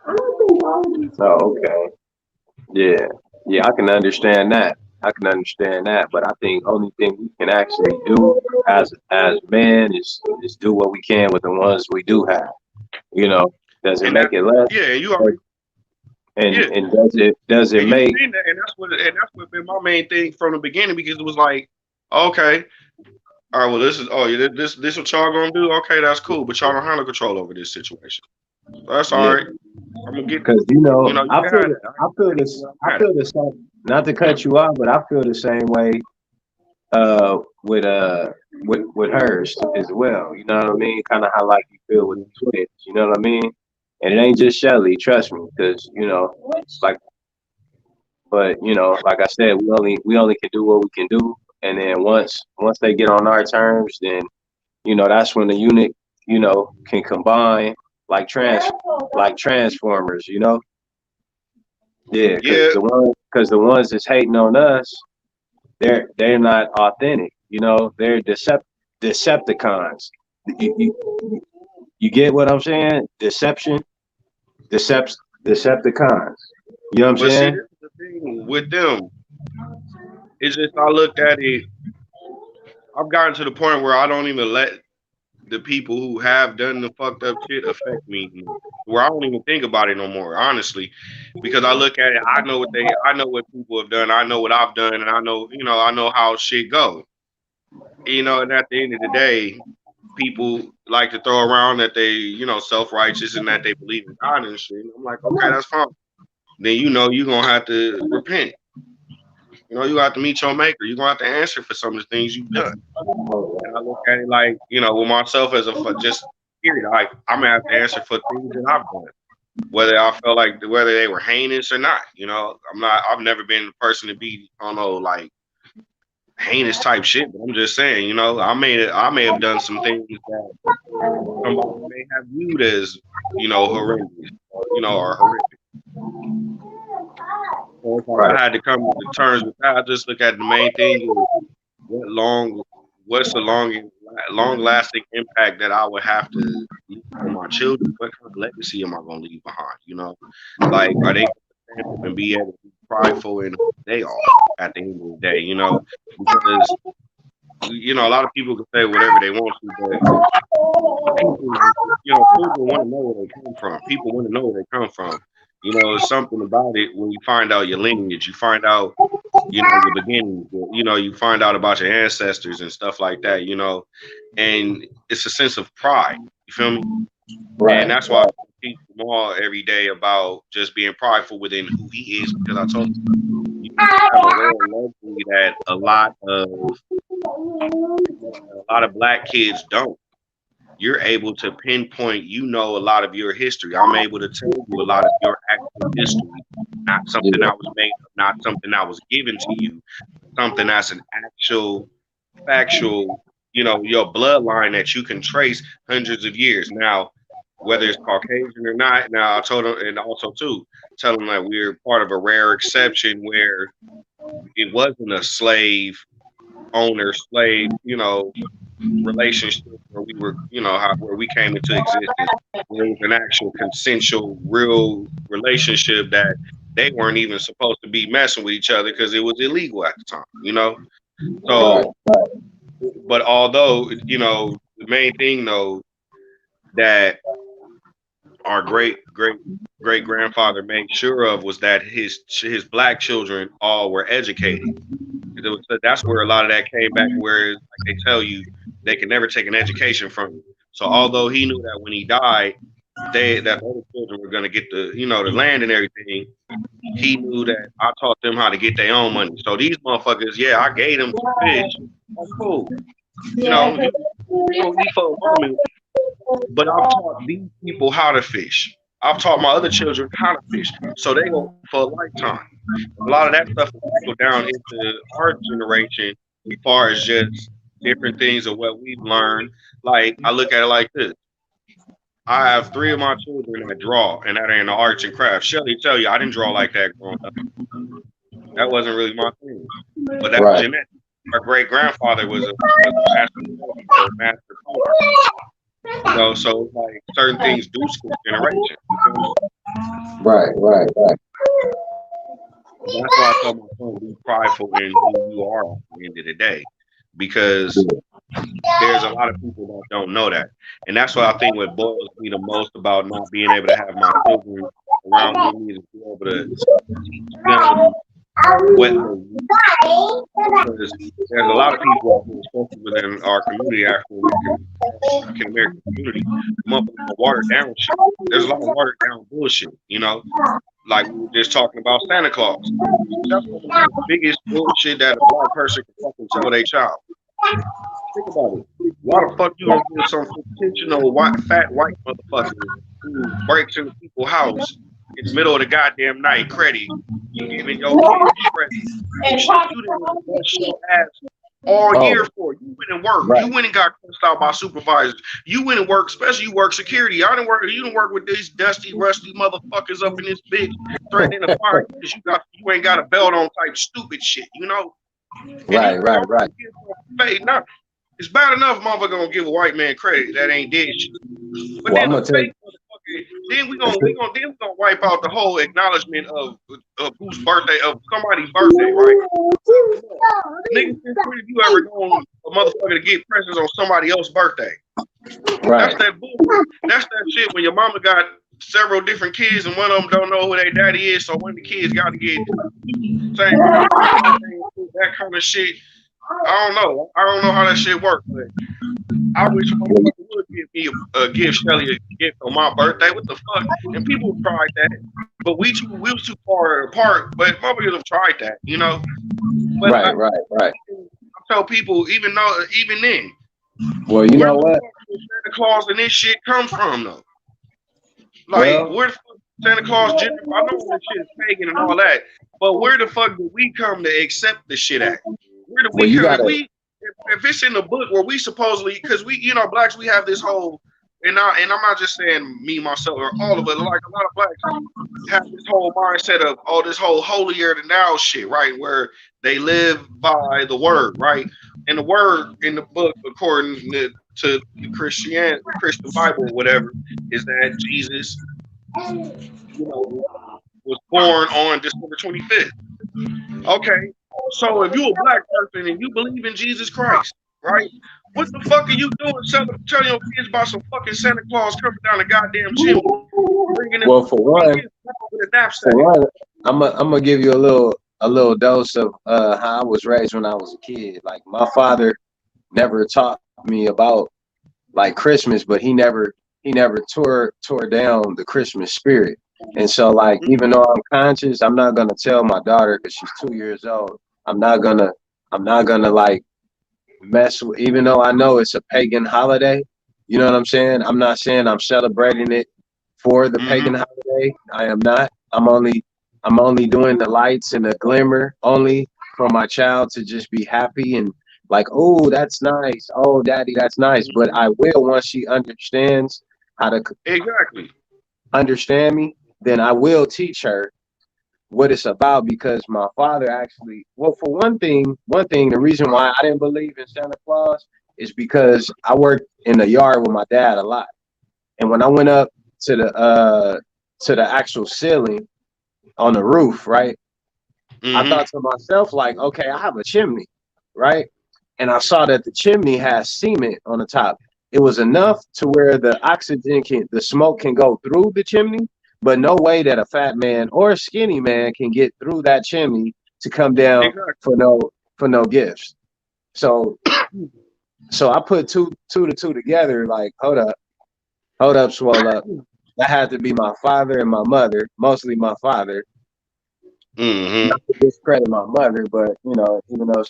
oh, okay. Yeah, yeah, I can understand that. I can understand that, but I think only thing we can actually do as men is do what we can with the ones we do have. You know, does it And make that, it less? yeah, and you Or- already, yeah, And does it and you've make seen that, and that's what been my main thing from the beginning because it was like, okay, all right, well, this is yeah, this what y'all gonna do? Okay, that's cool, but y'all don't have no control over this situation. So that's all yeah? right. I'm gonna get, Because you can have that. I I had it. feel the same. Not to cut you off, but I feel the same way with with hers as well. You know what I mean? Kind of how like you feel with the twins. You know what I mean? And it ain't just Shelly, trust me, because like, but like I said, we only can do what we can do, and then once they get on our terms, then that's when the unit can combine like transformers. Yeah, Yeah, because the ones that's hating on us, they're not authentic. They're Decepticons. You get what I'm saying? Decepticons. You know what I'm but see, saying? this is the thing with them. It's just I looked at it. I've gotten to the point where I don't even let the people who have done the fucked up shit affect me anymore. Where I don't even think about it no more, honestly, because I look at it. I know what people have done. I know what I've done, and I know how shit go. And at the end of the day, people like to throw around that they, self righteous and that they believe in God and shit. And I'm like, okay, that's fine. Then you're gonna have to repent. You have to meet your maker. You're gonna have to answer for some of the things you've done. And I look at it like, with myself as just period. I'm gonna have to answer for things that I've done, whether I felt like whether they were heinous or not. I'm not. I've never been the person to be, I don't know, like heinous type shit. But I'm just saying, I may have done some things that somebody may have viewed as, horrendous, or horrific. So it's like Right. I had to come to terms with that. I just look at the main thing is what long, what's the long lasting impact that I would have to leave for my children? What kind of legacy am I going to leave behind? Like are they going to stand up and be able to be prideful in who they are at the end of the day? Because a lot of people can say whatever they want to, but people, people want to know where they come from. People want to know where they come from. It's something about it when you find out your lineage, you find out, your beginnings, you find out about your ancestors and stuff like that, and it's a sense of pride. You feel me? And Right. that's why I teach Jamal every day about just being prideful within who he is because I told him you have a rare luxury that a lot of black kids don't. You're able to pinpoint, a lot of your history. I'm able to tell you a lot of your actual history, not something Yeah. that was made up, not something that was given to you, something that's an actual, factual, your bloodline that you can trace hundreds of years. Now, whether it's Caucasian or not. Now I told him, and also too, tell him that we're part of a rare exception where it wasn't a slave owner slave, relationship where we were, where we came into existence. Where it was an actual consensual, real relationship that they weren't even supposed to be messing with each other because it was illegal at the time. Right. So, but although, the main thing though that our great grandfather made sure of was that his black children all were educated. That's where a lot of that came back. Where like they tell you they can never take an education from you. So although he knew that when he died, that other children were going to get the land and everything, he knew that I taught them how to get their own money. So these motherfuckers, yeah, I gave them some fish. That's cool. Yeah, You don't eat for a moment, but I've taught these people how to fish. I've taught my other children how to fish, so they go for a lifetime. A lot of that stuff will trickle down into our generation, as far as just different things of what we've learned. Like I look at it like this: I have three of my children that draw, and that are in the arts and crafts. Shelly tell you I didn't draw like that growing up. That wasn't really my thing, but that's Right. genetic. Our great grandfather was a master sculptor, or a master painter. So it's like certain things do skip generation. You feel me? Right. Right. Right. That's why I tell my son be prideful in who you are at the end of the day, because there's a lot of people that don't know that, and that's what I think what boils me the most about not being able to have my children around me is to be able to teach them what they because there's a lot of people out here, especially within our community, African American community, motherfuckers watered down shit. There's a lot of watered down bullshit. Like we were just talking about Santa Claus. That's one of the biggest bullshit that a black person can fucking tell their child. Think about it. Why the fuck you gonna give some fictional fat white motherfucker who breaks into people's house in the middle of the goddamn night credit, giving your kids credit? and Shit talking you didn't about bust your ass all Oh, year for. You went and worked. right. You went and got cussed out by supervisors. You went and worked, especially you work security. I didn't work. You didn't work with these dusty, rusty motherfuckers up in this bitch threatening to fire you because you ain't got a belt on type stupid shit. And Right. even Right. though Right. not it's bad enough motherfucker gonna give a white man credit that ain't dead shit. But Well, then I'm a gonna tell you. fake motherfucker, then we gonna wipe out the whole acknowledgement of whose birthday of somebody's birthday, right? Niggas, when have you ever known a motherfucker to get presents on somebody else's birthday? That's Right. that bull. That's that shit when your mama got several different kids and one of them don't know who their daddy is, so one of the kids got to get same birthday, that kind of shit. I don't know. I don't know how that shit works, but I wish a motherfucker would give me give Shelly a gift on my birthday. What the fuck? And people have tried that, but we was too far apart. But motherfuckers have tried that. But Right. Right. Right. I tell people, even then, Well, you where know the what? fuck did Santa Claus and this shit come from though? Like, Well, where the fuck Santa Claus, Jennifer? I know this shit is pagan and all that, but where the fuck did we come to accept the shit at? Where do well, we you come? gotta. If it's in the book where we supposedly, because blacks, we have this whole, and I'm not just saying me, myself, or all of it, like a lot of blacks have this whole mindset of, oh, this whole holier than thou shit, right? Where they live by the word, right? And the word in the book, according to the Christian Bible, or whatever, is that Jesus, was born on December 25th. Okay, so if you a black person and you believe in Jesus Christ, right? What the fuck are you doing telling your kids about some fucking Santa Claus coming down the goddamn chimney, bringing them Well, for one, gifts with a knapsack? I'm gonna give you a little dose of how I was raised when I was a kid. Like my father never taught me about like Christmas, but he never tore down the Christmas spirit. And so like even though I'm conscious, I'm not gonna tell my daughter because she's 2 years old. I'm not gonna like mess with, even though I know it's a pagan holiday. You know what I'm saying? I'm not saying I'm celebrating it for the Mm-hmm. pagan holiday. I am not. I'm only doing the lights and the glimmer only for my child to just be happy and like, oh, that's nice. Oh, daddy, that's nice. But I will once she understands how to Exactly. understand me, then I will teach her what it's about because my father actually, well, for one thing, the reason why I didn't believe in Santa Claus is because I worked in the yard with my dad a lot. And when I went up to the actual ceiling on the roof, right? I Mm-hmm. thought to myself, like, okay, I have a chimney, right? And I saw that the chimney has cement on the top. It was enough to where the smoke can go through the chimney, but no way that a fat man or a skinny man can get through that chimney to come down Exactly. for no gifts. So so I put two to two together, like, hold up, swell up. That had to be my father and my mother, mostly my father. Mm-hmm. Not to discredit my mother, but even though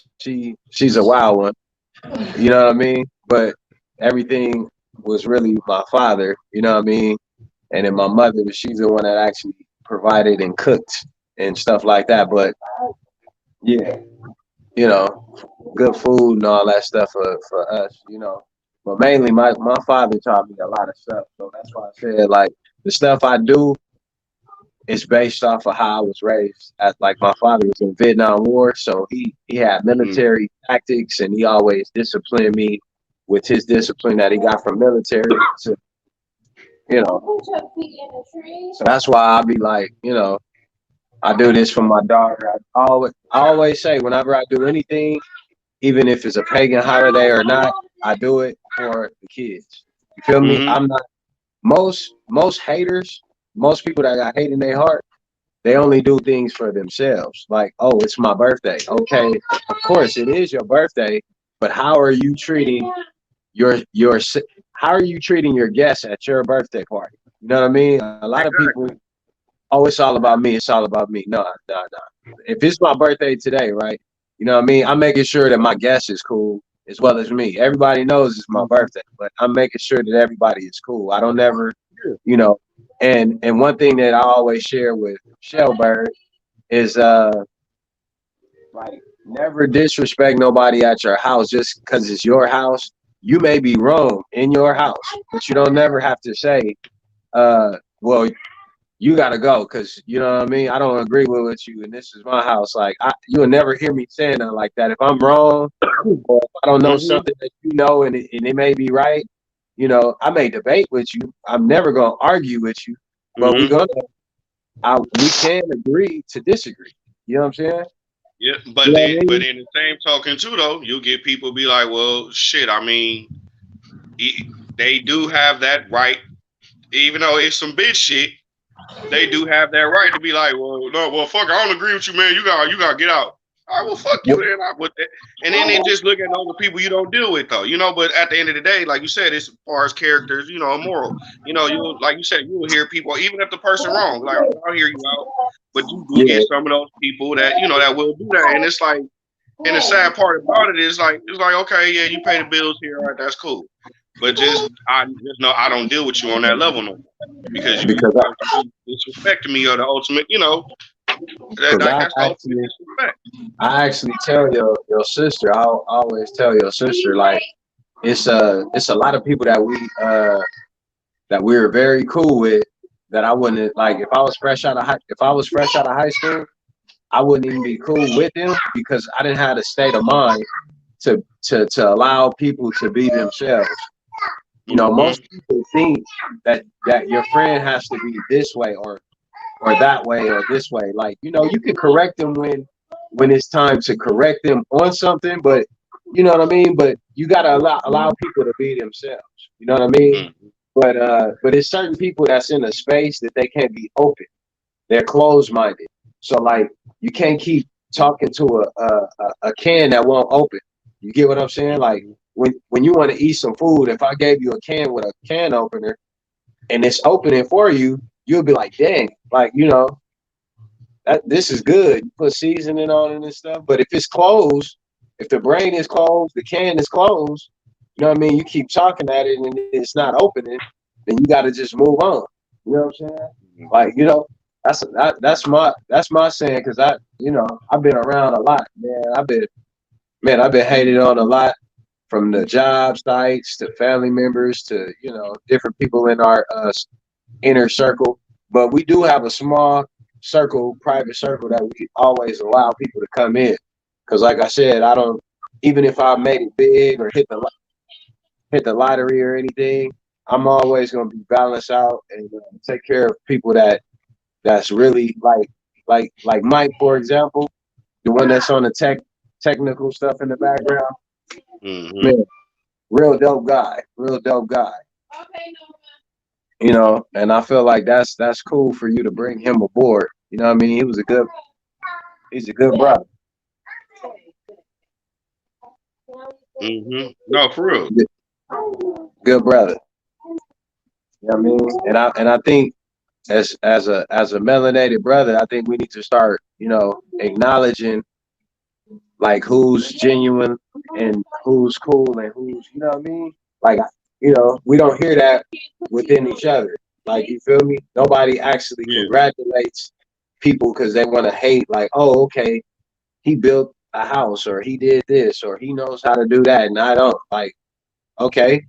she's a wild one, you know what I mean? But everything was really my father, you know what I mean? And then my mother, she's the one that actually provided and cooked and stuff like that. But yeah, you know, good food and all that stuff for us, you know. But mainly my father taught me a lot of stuff. So that's why I said like the stuff I do is based off of how I was raised. Like my father was in Vietnam War, so he had Mm-hmm. military tactics, and he always disciplined me with his discipline that he got from military. To you know, so that's why I be like, I do this for my daughter. I always say whenever I do anything, even if it's a pagan holiday or not, I do it for the kids. You feel me? Mm-hmm. I'm not most haters, most people that got hate in their heart. They only do things for themselves. Like, oh, it's my birthday. Okay, of course it is your birthday, but how are you treating your how are you treating your guests at your birthday party? You know what I mean? A lot of people, Exactly. oh, it's all about me. It's all about me. No, no, no. If it's my birthday today, right? You know what I mean? I'm making sure that my guest is cool as well as me. Everybody knows it's my birthday, but I'm making sure that everybody is cool. I don't ever, you know. And one thing that I always share with Shellbird is like never disrespect nobody at your house just because it's your house. You may be wrong in your house, but you don't never have to say, well, you gotta go because you know what I mean. I don't agree with you, and this is my house. Like you'll never hear me saying nothing like that. If I'm wrong or if I don't know Mm-hmm. something that you know and it may be right, I may debate with you. I'm never gonna argue with you, but Mm-hmm. we can agree to disagree. You know what I'm saying? Yeah, You but know then, what I but mean? in the same token too, though, you get people be like, "Well, shit. I mean, they do have that right, even though it's some bitch shit. They do have that right to be like, well, no, well, fuck, I don't agree with you, man. You gotta get out. All right, well, fuck Yep. you then. And then they just look at all the people you don't deal with, though, But at the end of the day, like you said, it's as far as characters, moral. You like you said, you will hear people, even if the person wrong. Like I'll hear you out, but you do get Yeah. some of those people that that will do that, and it's like, and the sad part about it is like, okay, yeah, you pay the bills here, all right, that's cool, but I just know I don't deal with you on that level no more because you Because ultimately disrespecting me or the ultimate, because that's the ultimate disrespect. I actually tell your sister. I'll always tell your sister like it's a lot of people that we're very cool with that I wouldn't like if I was fresh out of high school. I wouldn't even be cool with them because I didn't have the state of mind to allow people to be themselves. Mm-hmm. Most people think that your friend has to be this way or that way or this way. Like, you can correct them when it's time to correct them on something, but you know what I mean? But you gotta allow people to be themselves. You know what I mean? Mm-hmm. But it's certain people that's in a space that they can't be open. They're closed minded. So like you can't keep talking to a can that won't open. You get what I'm saying? Like when you want to eat some food, if I gave you a can with a can opener and it's opening for you, you'll be like, dang, like that this is good. You put seasoning on it and stuff. But if it's closed, if the brain is closed, the can is closed. You know what I mean? You keep talking at it and it's not opening, then you got to just move on. You know what I'm saying? Like that's my saying because I've been around a lot, man. I've been hated on a lot, from the job sites to family members to different people in our inner circle. But we do have a small circle, private circle that we always allow people to come in. Because like I said, I don't, even if I made it big or hit the lottery or anything, I'm always gonna be balanced out and take care of people that's really like Mike, for example, the one that's on the technical stuff in the background. Mm-hmm. Man, real dope guy, real dope guy. Okay, And I feel like that's cool for you to bring him aboard. You know what I mean? He's a good brother. Mm-hmm. No, for real. Good brother. You know what I mean? And I think as a melanated brother, I think we need to start, acknowledging like who's genuine and who's cool and who's, you know what I mean? Like, we don't hear that within each other. Like, you feel me? Nobody actually congratulates people because they want to hate, like, oh, okay, he built a house or he did this or he knows how to do that. And I don't. Like, okay,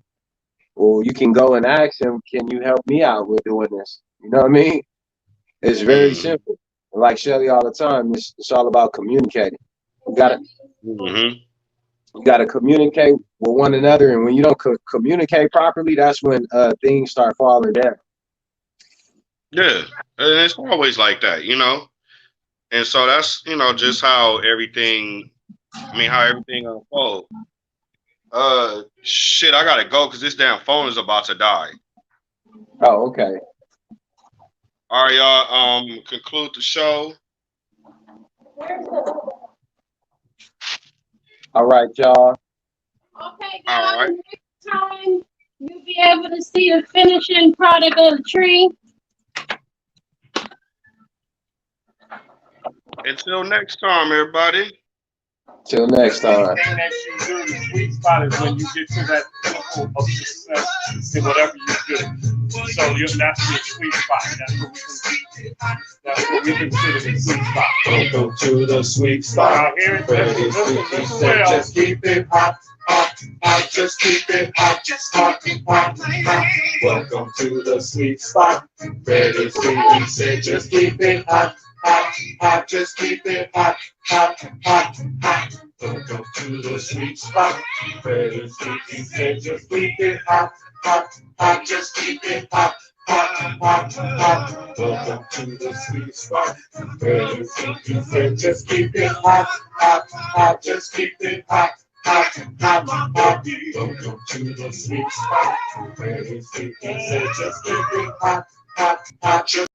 well, you can go and ask him, can you help me out with doing this? You know what I mean? It's very simple. And like Shelly all the time, it's all about communicating. You gotta communicate with one another, and when you don't communicate properly, that's when things start falling down. Yeah, and it's always like that, And so that's just how everything. I mean, how everything unfolds. Shit, I gotta go because this damn phone is about to die. Oh, okay. All right, y'all. Conclude the show. All right, y'all. Okay, All guys. right. Next time you'll be able to see the finishing product of the tree. Until next time, everybody. Till next time. The thing that you do, the sweet spot is when you get to that pinnacle of success in whatever you do. So that's your sweet spot. That's what we consider the sweet spot. Welcome to the sweet spot. Now here, listen well. Just keep it hot, hot, hot. Just keep it hot, just hot, hot, hot. Welcome to the sweet spot. Ready, sweet, said just keep it hot, hot, hot. Just keep it hot, hot, hot, hot. Welcome to the sweet spot. Ready, sweet, said just keep it hot, hot, hot. Just keep it hot. Hot, hot, hot. Welcome to the sweet spot. Ready, sweet, said just keep it hot, hot, hot. Just keep it hot. Hot, hot, hot. Welcome to the sweet spot. Ready, sweet, said just keep it hot, hot, hot.